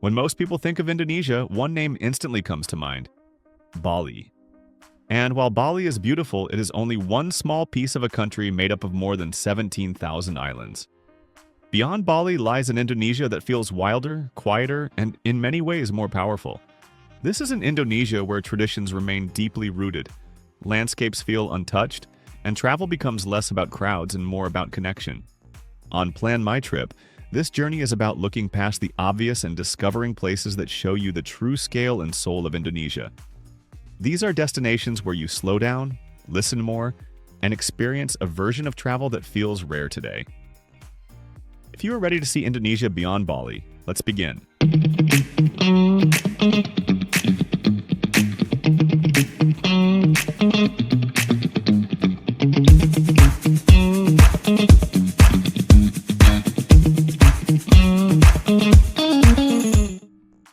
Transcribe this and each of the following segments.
When most people think of Indonesia, one name instantly comes to mind: Bali. And while Bali is beautiful, it is only one small piece of a country made up of more than 17,000 islands. Beyond Bali lies an Indonesia that feels wilder, quieter, and in many ways more powerful. This is an Indonesia where traditions remain deeply rooted, landscapes feel untouched, and travel becomes less about crowds and more about connection. On Plan My Trip, this journey is about looking past the obvious and discovering places that show you the true scale and soul of Indonesia. These are destinations where you slow down, listen more, and experience a version of travel that feels rare today. If you are ready to see Indonesia beyond Bali, let's begin.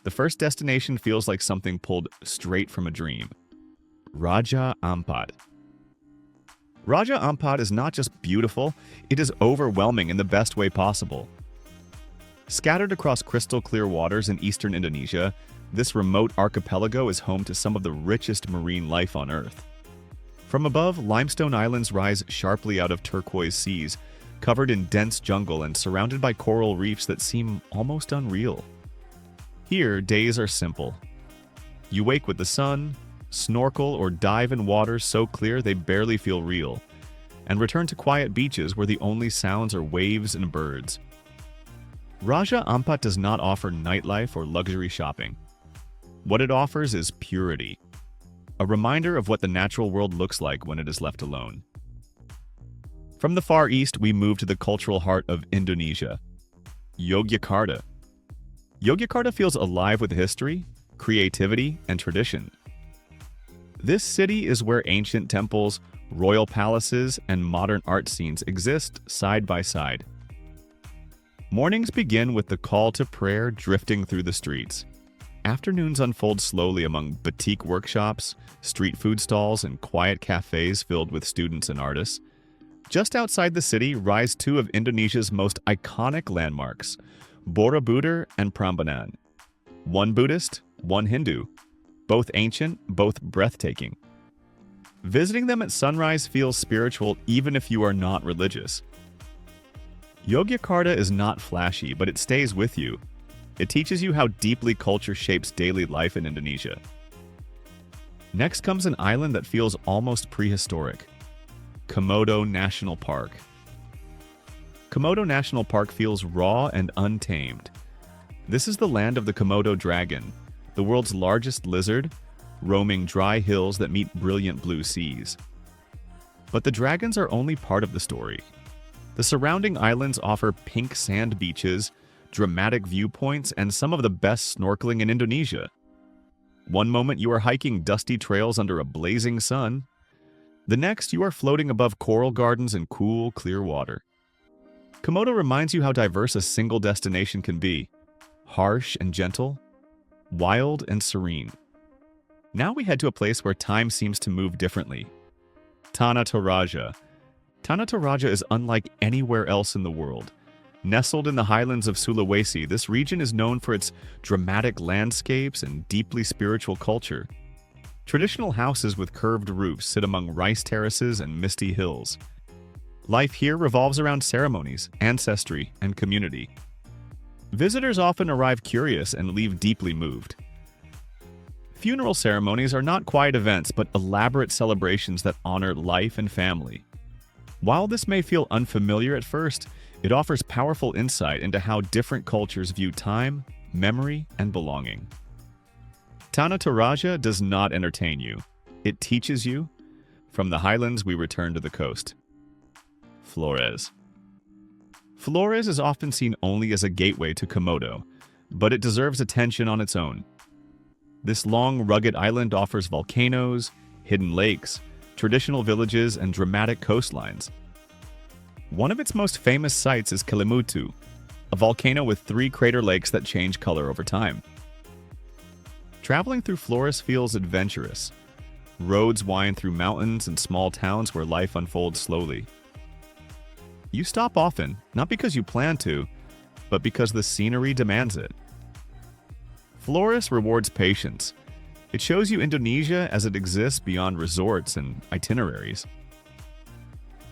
The first destination feels like something pulled straight from a dream. Raja Ampat. Raja Ampat is not just beautiful, it is overwhelming in the best way possible. Scattered across crystal clear waters in eastern Indonesia, this remote archipelago is home to some of the richest marine life on Earth. From above, limestone islands rise sharply out of turquoise seas, covered in dense jungle and surrounded by coral reefs that seem almost unreal. Here, days are simple. You wake with the sun, snorkel or dive in waters so clear they barely feel real, and return to quiet beaches where the only sounds are waves and birds. Raja Ampat does not offer nightlife or luxury shopping. What it offers is purity, a reminder of what the natural world looks like when it is left alone. From the Far East, we move to the cultural heart of Indonesia, Yogyakarta. Yogyakarta feels alive with history, creativity, and tradition. This city is where ancient temples, royal palaces, and modern art scenes exist side by side. Mornings begin with the call to prayer drifting through the streets. Afternoons unfold slowly among batik workshops, street food stalls, and quiet cafes filled with students and artists. Just outside the city rise two of Indonesia's most iconic landmarks, Borobudur and Prambanan. One Buddhist, one Hindu. Both ancient, both breathtaking. Visiting them at sunrise feels spiritual even if you are not religious. Yogyakarta is not flashy, but it stays with you. It teaches you how deeply culture shapes daily life in Indonesia. Next comes an island that feels almost prehistoric, Komodo National Park. Komodo National Park feels raw and untamed. This is the land of the Komodo dragon, the world's largest lizard, roaming dry hills that meet brilliant blue seas. But the dragons are only part of the story. The surrounding islands offer pink sand beaches, dramatic viewpoints, and some of the best snorkeling in Indonesia. One moment you are hiking dusty trails under a blazing sun. The next you are floating above coral gardens and cool, clear water. Komodo reminds you how diverse a single destination can be. Harsh and gentle, wild and serene. Now we head to a place where time seems to move differently. Tana Toraja. Tana Toraja is unlike anywhere else in the world. Nestled in the highlands of Sulawesi, this region is known for its dramatic landscapes and deeply spiritual culture. Traditional houses with curved roofs sit among rice terraces and misty hills. Life here revolves around ceremonies, ancestry, and community. Visitors often arrive curious and leave deeply moved. Funeral ceremonies are not quiet events, but elaborate celebrations that honor life and family. While this may feel unfamiliar at first, it offers powerful insight into how different cultures view time, memory, and belonging. Tana Toraja does not entertain you. It teaches you. From the highlands, we return to the coast. Flores. Flores is often seen only as a gateway to Komodo, but it deserves attention on its own. This long, rugged island offers volcanoes, hidden lakes, traditional villages, and dramatic coastlines. One of its most famous sites is Kelimutu, a volcano with 3 crater lakes that change color over time. Traveling through Flores feels adventurous. Roads wind through mountains and small towns where life unfolds slowly. You stop often, not because you plan to, but because the scenery demands it. Flores rewards patience. It shows you Indonesia as it exists beyond resorts and itineraries.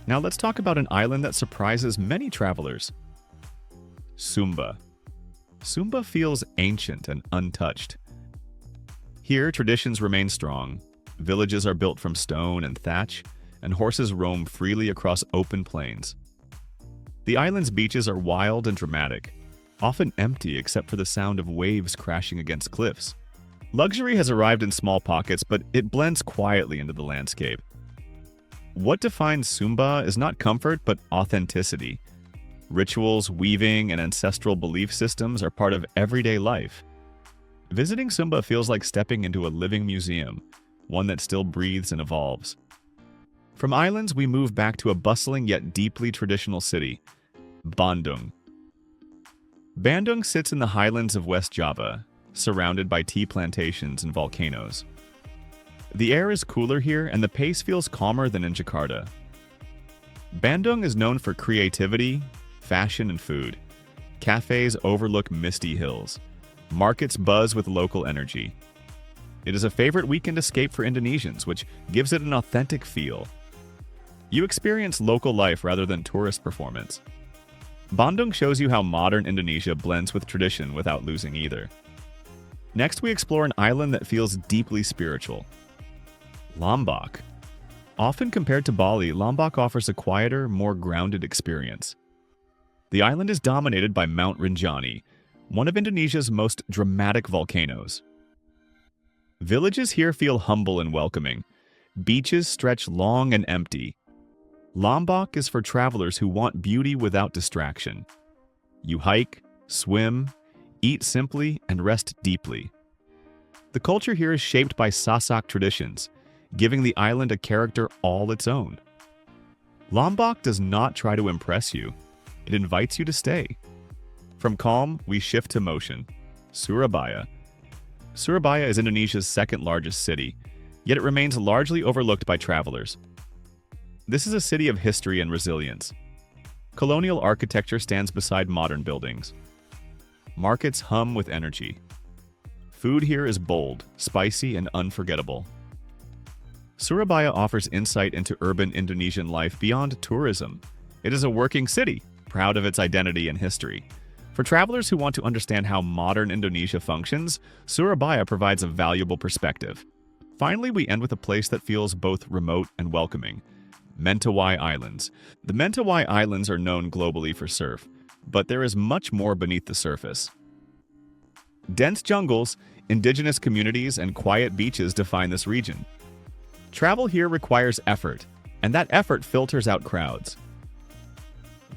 Now let's talk about an island that surprises many travelers. Sumba. Sumba feels ancient and untouched. Here, traditions remain strong. Villages are built from stone and thatch, and horses roam freely across open plains. The island's beaches are wild and dramatic, often empty except for the sound of waves crashing against cliffs. Luxury has arrived in small pockets, but it blends quietly into the landscape. What defines Sumba is not comfort, but authenticity. Rituals, weaving, and ancestral belief systems are part of everyday life. Visiting Sumba feels like stepping into a living museum, one that still breathes and evolves. From islands, we move back to a bustling yet deeply traditional city, Bandung. Bandung sits in the highlands of West Java, surrounded by tea plantations and volcanoes. The air is cooler here, and the pace feels calmer than in Jakarta. Bandung is known for creativity, fashion, and food. Cafes overlook misty hills. Markets buzz with local energy. It is a favorite weekend escape for Indonesians, which gives it an authentic feel. You experience local life rather than tourist performance. Bandung shows you how modern Indonesia blends with tradition without losing either. Next, we explore an island that feels deeply spiritual. Lombok. Often compared to Bali, Lombok offers a quieter, more grounded experience. The island is dominated by Mount Rinjani, one of Indonesia's most dramatic volcanoes. Villages here feel humble and welcoming. Beaches stretch long and empty. Lombok is for travelers who want beauty without distraction. You hike, swim, eat simply, and rest deeply. The culture here is shaped by Sasak traditions, giving the island a character all its own. Lombok does not try to impress you. It invites you to stay. From calm, we shift to motion. Surabaya. Surabaya is Indonesia's second largest city, yet it remains largely overlooked by travelers. This is a city of history and resilience. Colonial architecture stands beside modern buildings. Markets hum with energy. Food here is bold, spicy, and unforgettable. Surabaya offers insight into urban Indonesian life beyond tourism. It is a working city, proud of its identity and history. For travelers who want to understand how modern Indonesia functions, Surabaya provides a valuable perspective. Finally, we end with a place that feels both remote and welcoming. Mentawai Islands. The Mentawai Islands are known globally for surf, but there is much more beneath the surface. Dense jungles, indigenous communities, and quiet beaches define this region. Travel here requires effort, and that effort filters out crowds.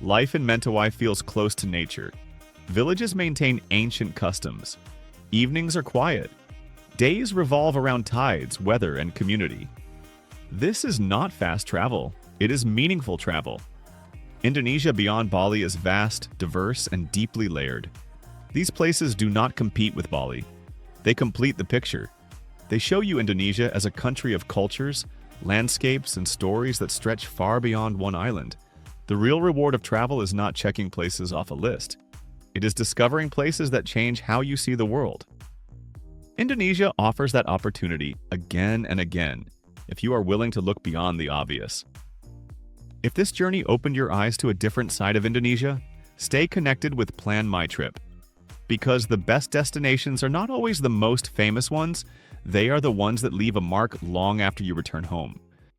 Life in Mentawai feels close to nature. Villages maintain ancient customs. Evenings are quiet. Days revolve around tides, weather, and community. This is not fast travel. It is meaningful travel. Indonesia beyond Bali is vast, diverse, and deeply layered. These places do not compete with Bali. They complete the picture. They show you Indonesia as a country of cultures, landscapes, and stories that stretch far beyond one island. The real reward of travel is not checking places off a list. It is discovering places that change how you see the world. Indonesia offers that opportunity again and again, if you are willing to look beyond the obvious. If this journey opened your eyes to a different side of Indonesia, stay connected with Plan My Trip. Because the best destinations are not always the most famous ones, they are the ones that leave a mark long after you return home.